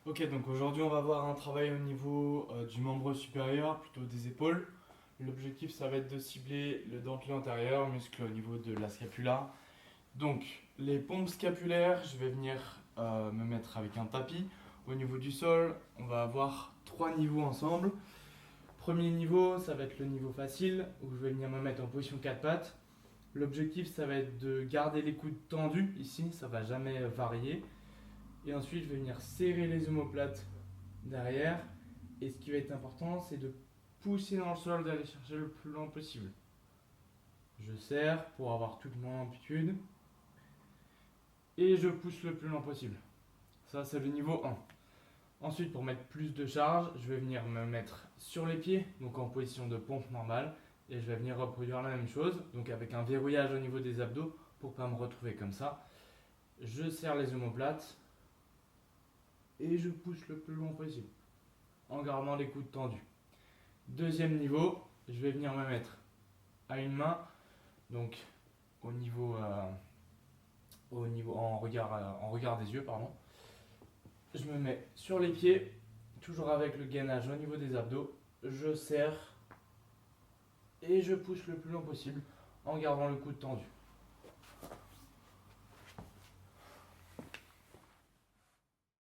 Ok, donc aujourd'hui on va voir un travail au niveau du membre supérieur, plutôt des épaules. L'objectif ça va être de cibler le dentelé antérieur, muscle au niveau de la scapula. Donc les pompes scapulaires, je vais venir me mettre avec un tapis. Au niveau du sol, on va avoir trois niveaux ensemble. Premier niveau, ça va être le niveau facile, où je vais venir me mettre en position 4 pattes. L'objectif ça va être de garder les coudes tendus ici, ça va jamais varier. Et ensuite je vais venir serrer les omoplates derrière. Et ce qui va être important, c'est de pousser dans le sol, d'aller chercher le plus loin possible. Je serre pour avoir toute mon amplitude. Et je pousse le plus loin possible. Ça, c'est le niveau 1. Ensuite, pour mettre plus de charge, je vais venir me mettre sur les pieds, donc en position de pompe normale. Et je vais venir reproduire la même chose, donc avec un verrouillage au niveau des abdos pour ne pas me retrouver comme ça. Je serre les omoplates et je pousse le plus loin possible en gardant les coudes tendus. Deuxième niveau, je vais venir me mettre à une main, donc au niveau, en regard des yeux, pardon. Je me mets sur les pieds, toujours avec le gainage au niveau des abdos. Je serre et je pousse le plus long possible en gardant le coude tendu.